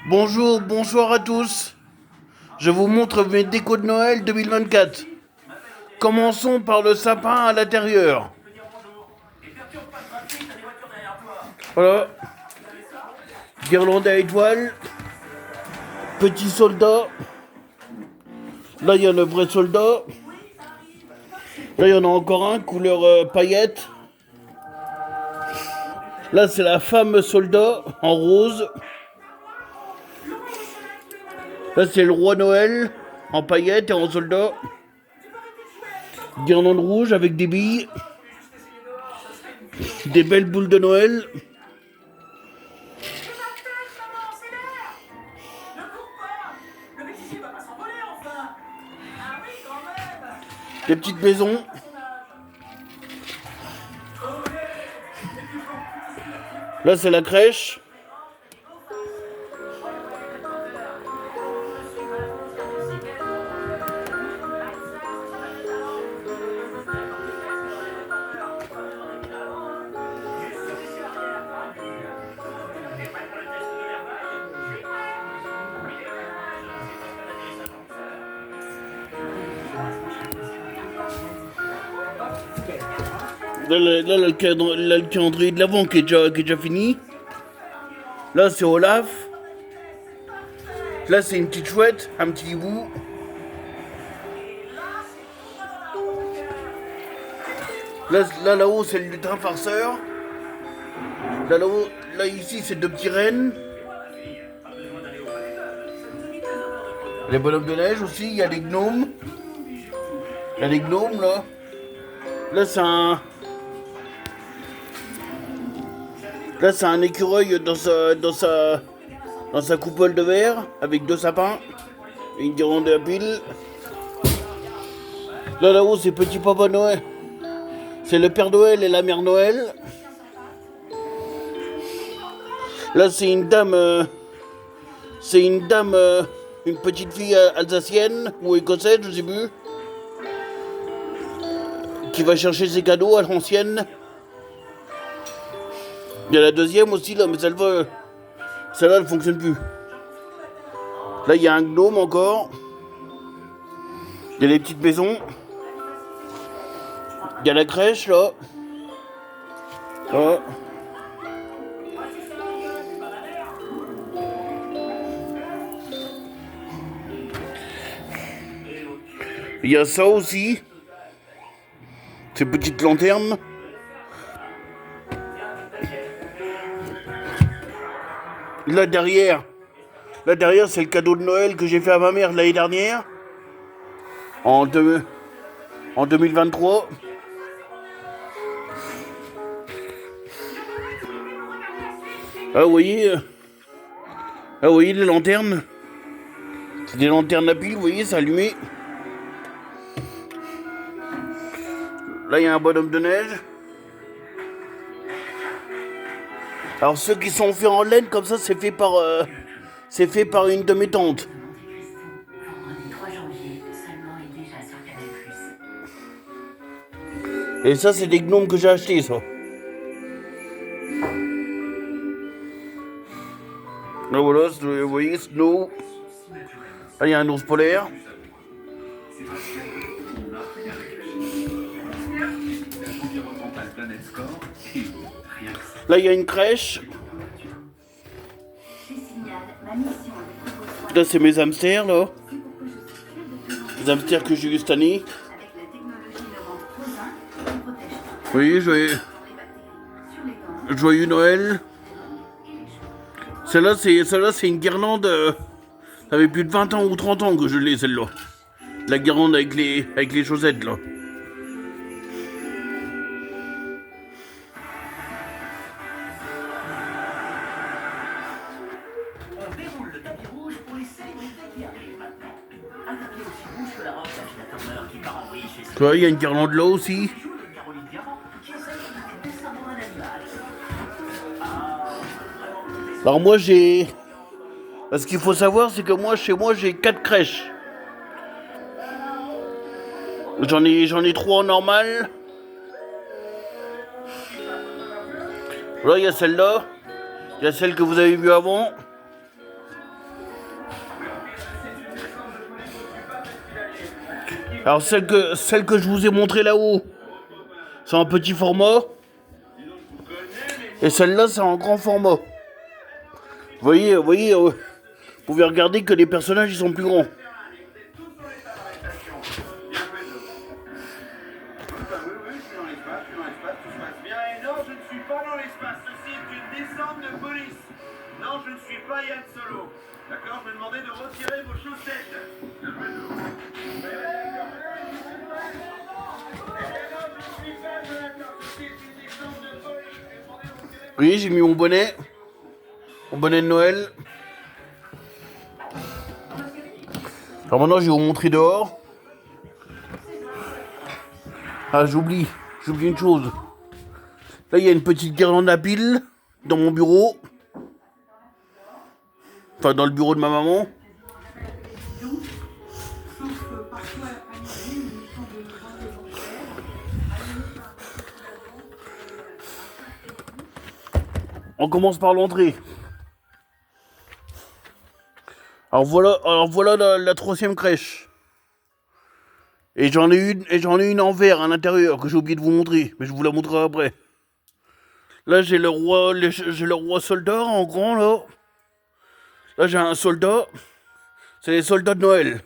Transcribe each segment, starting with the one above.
Bonjour, bonsoir à tous. Je vous montre mes décos de Noël 2024. Commençons par le sapin à l'intérieur. Voilà. Guirlande à étoiles. Petit soldat. Là, il y a le vrai soldat. Là, il y en a encore un, couleur paillette. Là, c'est la femme soldat en rose. Là, c'est le roi Noël en paillettes et en soldat. Guirlande rouge avec des billes. Des belles boules de Noël. Des petites maisons. Là, c'est la crèche. Là, le calendrier de l'avant qui est déjà fini. Là, c'est Olaf. Là, c'est une petite chouette, un petit hibou. Là-haut, c'est le lutin farceur. Là-haut, là, ici, c'est deux petits rennes. Les bonhommes de neige aussi, il y a les gnomes. Il y a les gnomes, là. Là, c'est un... Là, c'est un écureuil dans sa coupole de verre, avec deux sapins et une guirlande à pile. Là-haut, c'est Petit Papa Noël. C'est le Père Noël et la Mère Noël. Là, c'est une dame... une petite fille alsacienne ou écossaise, je sais plus, qui va chercher ses cadeaux à l'ancienne. Il y a la deuxième aussi, là, mais celle-là, elle fonctionne plus. Là, il y a un gnome encore. Il y a les petites maisons. Il y a la crèche, là. Là. Il y a ça aussi. Ces petites lanternes. Là derrière, c'est le cadeau de Noël que j'ai fait à ma mère l'année dernière. En 2023. Ah, vous voyez les lanternes. C'est des lanternes à pile, vous voyez, c'est allumé. Là, il y a un bonhomme de neige. Alors, ceux qui sont faits en laine, comme ça, c'est fait par une de mes tantes. Et ça, c'est des gnomes que j'ai achetés, ça. Là, voilà, vous voyez, Snow. Là, il y a un ours polaire. Là, il y a une crèche. Là, c'est mes hamsters, là. Les hamsters que j'ai eu cette année. Vous voyez, joyeux Noël. Celle-là, c'est une guirlande. Ça fait plus de 20 ans ou 30 ans que je l'ai, celle-là. La guirlande avec les chaussettes, là. Tu vois, il y a une guirlande là aussi. Alors moi j'ai... Ce qu'il faut savoir, c'est que chez moi, j'ai 4 crèches. J'en ai 3 en normal. Là, il y a celle-là. Il Il y a celle que vous avez vue avant. Alors celle que je vous ai montrée là-haut, c'est un petit format. Et celle-là, c'est en grand format. Vous voyez, vous pouvez regarder que les personnages, ils sont plus grands. Non, je ne suis pas Yann Solo. D'accord, je vais demander de retirer vos chaussettes. Oui, j'ai mis mon bonnet de Noël. Alors maintenant, je vais vous montrer dehors. Ah, j'oublie une chose. Là, il y a une petite guirlande à piles dans mon bureau. Enfin, dans le bureau de ma maman. On commence par l'entrée. Alors voilà la troisième crèche. Et j'en ai une en verre à l'intérieur que j'ai oublié de vous montrer, mais je vous la montrerai après. Là j'ai le roi soldat en grand là. Là j'ai un soldat. C'est les soldats de Noël.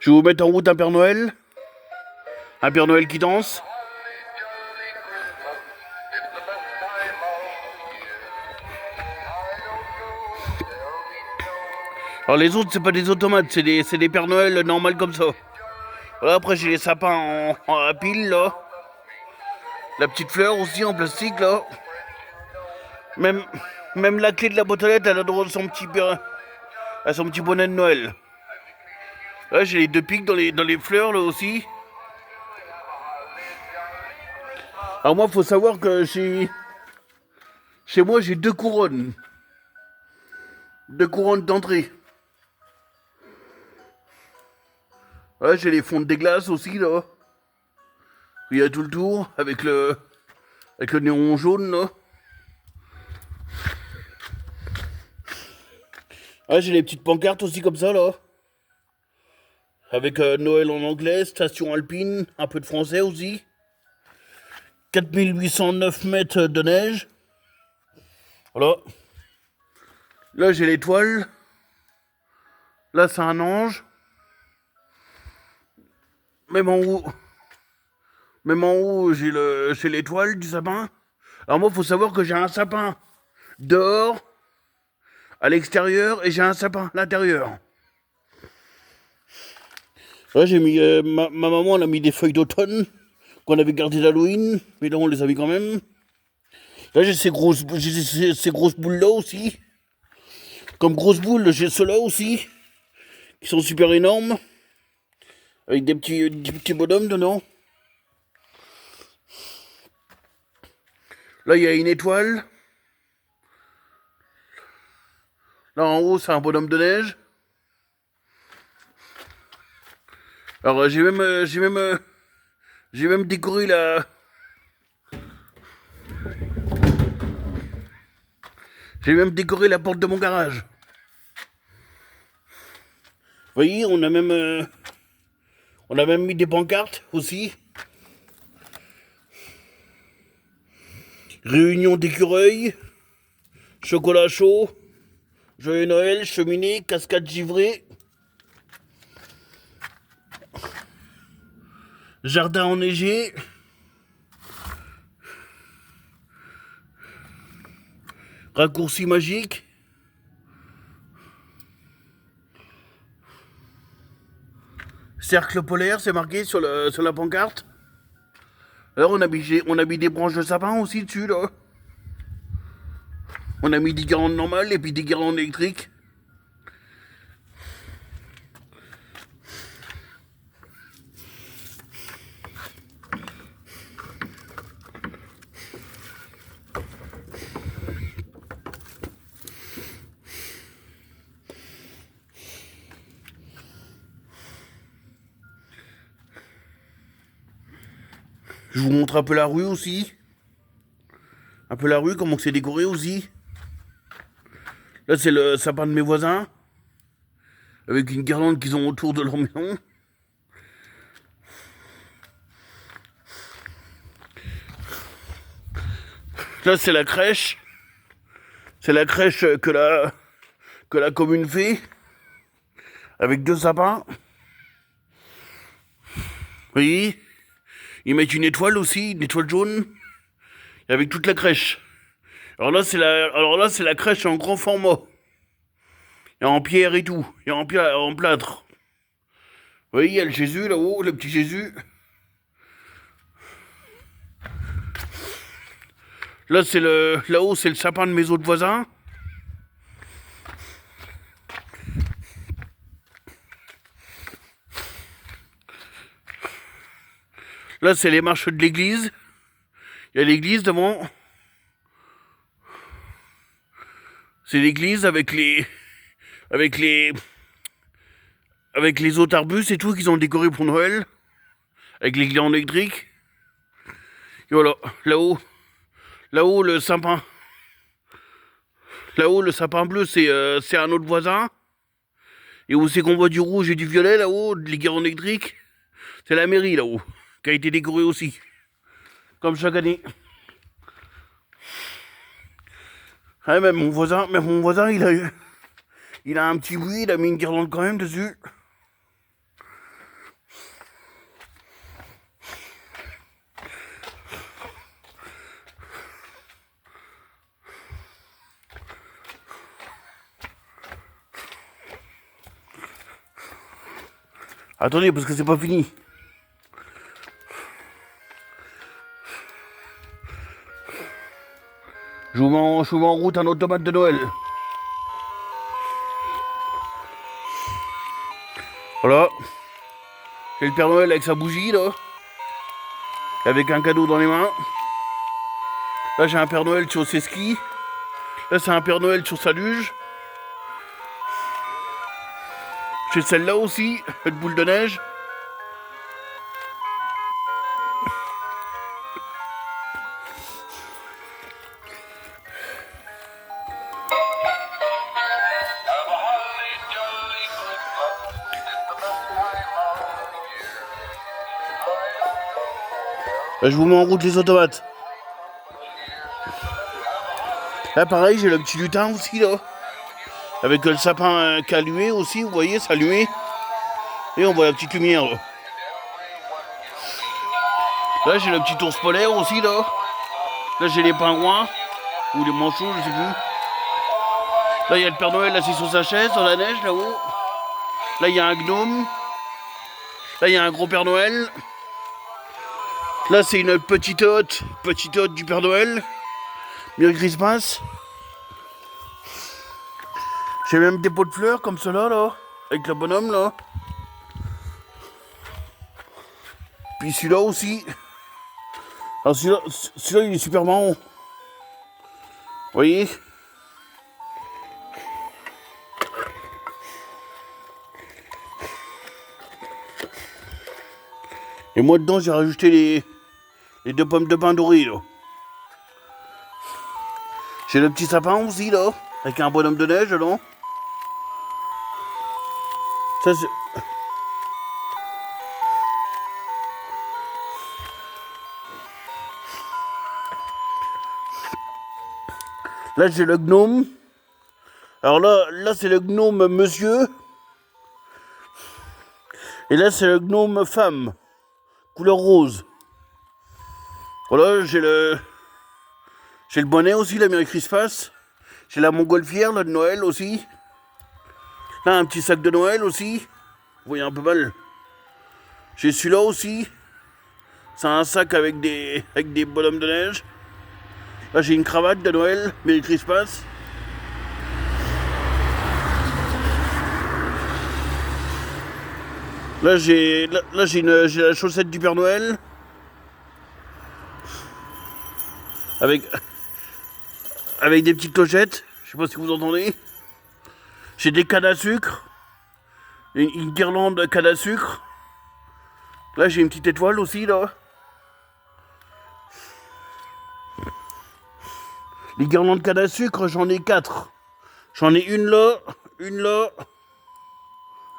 Je vais vous mettre en route un Père Noël. Un Père Noël qui danse. Alors les autres, c'est pas des automates, c'est des Pères Noël normales comme ça. Voilà, après j'ai les sapins à pile là. La petite fleur aussi en plastique là. Même la clé de la boîte aux lettres, elle a droit à son petit bonnet de Noël. Là j'ai les deux pics dans les fleurs là aussi. Alors moi faut savoir que chez moi j'ai deux couronnes. Deux couronnes d'entrée. Ouais, j'ai les fonds de glaces aussi là. Il y a tout le tour avec le néon jaune là. Ouais, j'ai les petites pancartes aussi comme ça là. Avec Noël en anglais, station alpine, un peu de français aussi. 4809 mètres de neige. Voilà. Là j'ai l'étoile. Là c'est un ange. Même en haut j'ai l'étoile du sapin. Alors moi faut savoir que j'ai un sapin dehors, à l'extérieur, et j'ai un sapin à l'intérieur. Là j'ai mis ma maman elle a mis des feuilles d'automne qu'on avait gardées d'Halloween, mais là on les a mis quand même. Là j'ai ces grosses boules là aussi. Comme grosses boules, j'ai ceux-là aussi, qui sont super énormes, avec des petits bonhommes dedans. Là il y a une étoile. Là en haut c'est un bonhomme de neige. Alors j'ai même décoré la... J'ai même décoré la porte de mon garage. Vous voyez, on a même mis des pancartes aussi. Réunion d'écureuils, chocolat chaud, joyeux Noël, cheminée, cascade givrée, jardin enneigé, raccourci magique, cercle polaire, c'est marqué sur la pancarte. Alors on a mis des branches de sapin aussi dessus là. On a mis des guirlandes normales et puis des guirlandes électriques. Je vous montre un peu la rue aussi. Un peu la rue, comment c'est décoré aussi. Là, c'est le sapin de mes voisins. Avec une guirlande qu'ils ont autour de leur maison. Là, c'est la crèche. C'est la crèche que la commune fait. Avec 2 sapins. Vous voyez, ils mettent une étoile aussi, une étoile jaune. Et avec toute la crèche. Alors là, c'est la crèche en grand format. Et en pierre et tout. Et en plâtre. Vous voyez, il y a le Jésus là-haut, le petit Jésus. Là, là-haut, c'est le sapin de mes autres voisins. Là, c'est les marches de l'église. Il y a l'église devant. C'est l'église avec les autres arbustes et tout qu'ils ont décoré pour Noël. Avec les guirlandes électriques. Et voilà, là-haut, le sapin. Là-haut, le sapin bleu, c'est un autre voisin. Et où c'est qu'on voit du rouge et du violet, là-haut, les guirlandes électriques. C'est la mairie, là-haut, qui a été décorée aussi. Comme chaque année. Ah, même mon voisin, il a un petit bruit, il a mis une guirlande quand même dessus. Attendez, parce que c'est pas fini. Je vous mets en route un automate de Noël. Voilà. J'ai le Père Noël avec sa bougie, là. Avec un cadeau dans les mains. Là, j'ai un Père Noël sur ses skis. Là, c'est un Père Noël sur sa luge. J'ai celle-là aussi, une boule de neige. Là, je vous mets en route les automates. Là, pareil, j'ai le petit lutin aussi, là. Avec le sapin qui a allumé aussi, vous voyez, ça allumé. Et on voit la petite lumière, là. Là, j'ai le petit ours polaire aussi, là. Là, j'ai les pingouins. Ou les manchots, je sais plus. Là, il y a le Père Noël assis sur sa chaise, dans la neige, là-haut. Là, il y a un gnome. Là, il y a un gros Père Noël. Là, c'est une petite hôte du Père Noël. Merry Christmas. J'ai même des pots de fleurs comme cela, là. Avec le bonhomme, là. Puis celui-là aussi. Alors celui-là, il est super marron. Vous voyez? Et moi, dedans, j'ai rajouté les 2 pommes de pain dorées, là. J'ai le petit sapin aussi, là. Avec un bonhomme de neige, là. Ça, c'est... Là, j'ai le gnome. Alors là c'est le gnome monsieur. Et là, c'est le gnome femme. Couleur rose. Voilà, j'ai le bonnet aussi, la Merry Christmas. J'ai la montgolfière, là, de Noël aussi. Là, un petit sac de Noël aussi. Vous voyez un peu mal. J'ai celui-là aussi. C'est un sac avec des bonhommes de neige. Là, j'ai une cravate de Noël, Merry Christmas. Là, j'ai la chaussette du Père Noël. Avec des petites clochettes. Je sais pas si vous entendez. J'ai des cannes à sucre. Une guirlande de canne à sucre. Là, j'ai une petite étoile aussi, là. Les guirlandes canne à sucre, j'en ai 4. J'en ai une là, une là,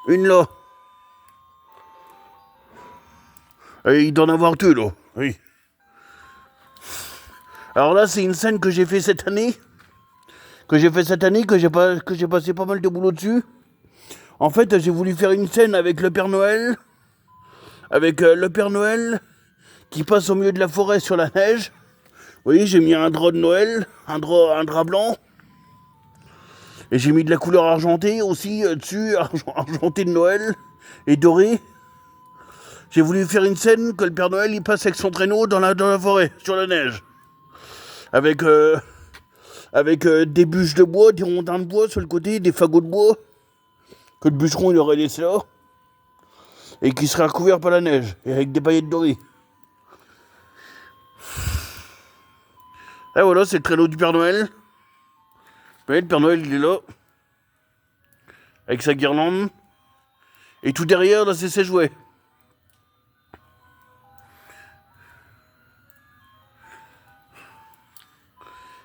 une là. Et il doit en avoir deux là, oui. Alors là, c'est une scène que j'ai fait cette année. Que j'ai passé pas mal de boulot dessus. En fait, j'ai voulu faire une scène avec le Père Noël. Avec le Père Noël qui passe au milieu de la forêt sur la neige. Vous voyez, j'ai mis un drap de Noël, un drap blanc. Et j'ai mis de la couleur argentée aussi dessus, argentée de Noël et dorée. J'ai voulu faire une scène que le Père Noël il passe avec son traîneau dans la forêt, sur la neige. Avec des bûches de bois, des rondins de bois sur le côté, des fagots de bois. Que le bûcheron il aurait laissé là. Et qui sera recouvert par la neige. Et avec des paillettes dorées. Et voilà, c'est le traîneau du Père Noël. Vous voyez, le Père Noël il est là. Avec sa guirlande. Et tout derrière, là, c'est ses jouets.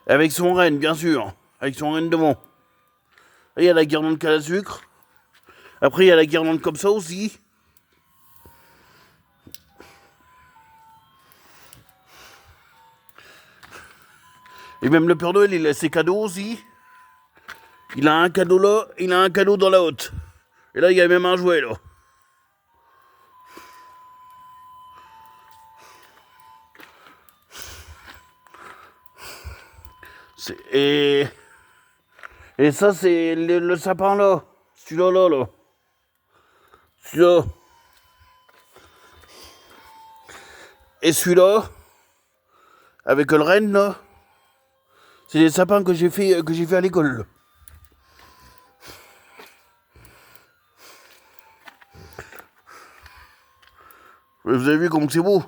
Avec son renne, bien sûr. Avec son renne devant. Et il y a la guirlande canne à sucre. Après, il y a la guirlande comme ça aussi. Et même le Père Noël, il a ses cadeaux aussi. Il a un cadeau là, il a un cadeau dans la haute. Et là, il y a même un jouet là. Et ça, c'est le sapin là. Celui-là, là. Celui-là. Et celui-là, avec le renne là, c'est des sapins que j'ai fait à l'école. Vous avez vu comme c'est beau?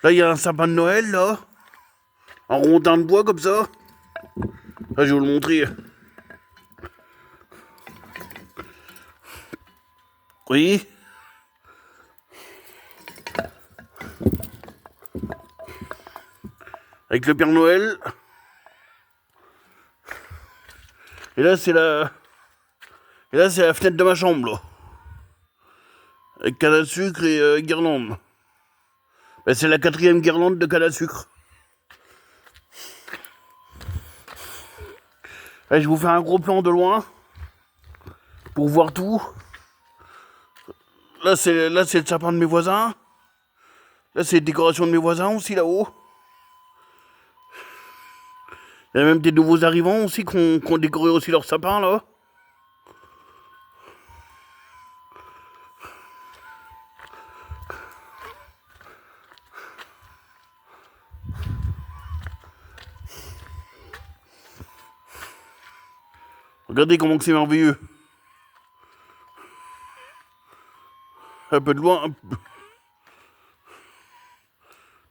Là, il y a un sapin de Noël, là. En rondin de bois, comme ça. Là, je vais vous le montrer. Oui. Avec le Père Noël. Et là, c'est la fenêtre de ma chambre, là. Avec canne à sucre et guirlande. Ben, c'est la 4e guirlande de canne à sucre. Là, je vous fais un gros plan de loin. Pour voir tout. Là, c'est le sapin de mes voisins. Là, c'est les décorations de mes voisins aussi, là-haut. Il y a même des nouveaux arrivants aussi qui ont décoré aussi leur sapin, là. Regardez comment c'est merveilleux. Un peu de loin.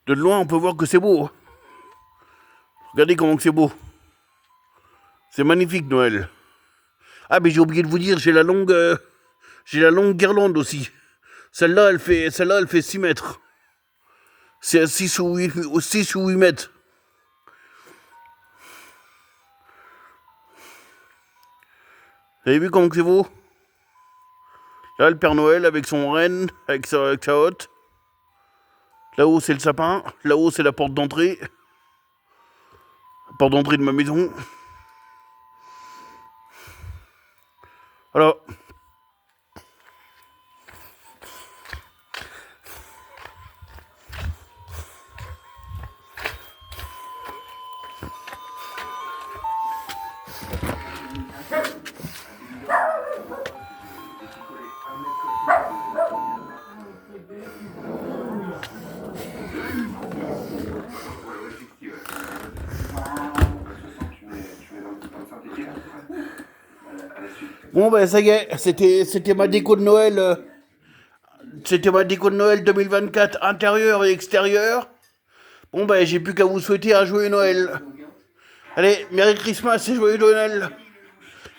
De loin, on peut voir que c'est beau. Regardez comment c'est beau. C'est magnifique, Noël. Ah, mais j'ai oublié de vous dire, j'ai la longue guirlande aussi. Celle-là, elle fait 6 mètres. C'est à 6 ou 8 mètres. Vous avez vu comment c'est beau? Là, le Père Noël avec son renne, avec sa hotte. Là-haut, c'est le sapin. Là-haut, c'est la porte d'entrée. La porte d'entrée de ma maison. Voilà. Bon ben ça y est, c'était ma déco de Noël C'était ma déco de Noël 2024, intérieur et extérieur. Bon, ben, j'ai plus qu'à vous souhaiter un joyeux Noël. Allez, Merry Christmas et joyeux Noël.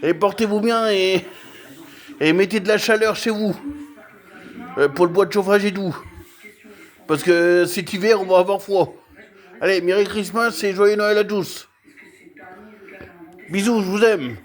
Et portez-vous bien et mettez de la chaleur chez vous. Pour le bois de chauffage et tout. Parce que cet hiver, on va avoir froid. Allez, Merry Christmas et joyeux Noël à tous. Bisous, je vous aime.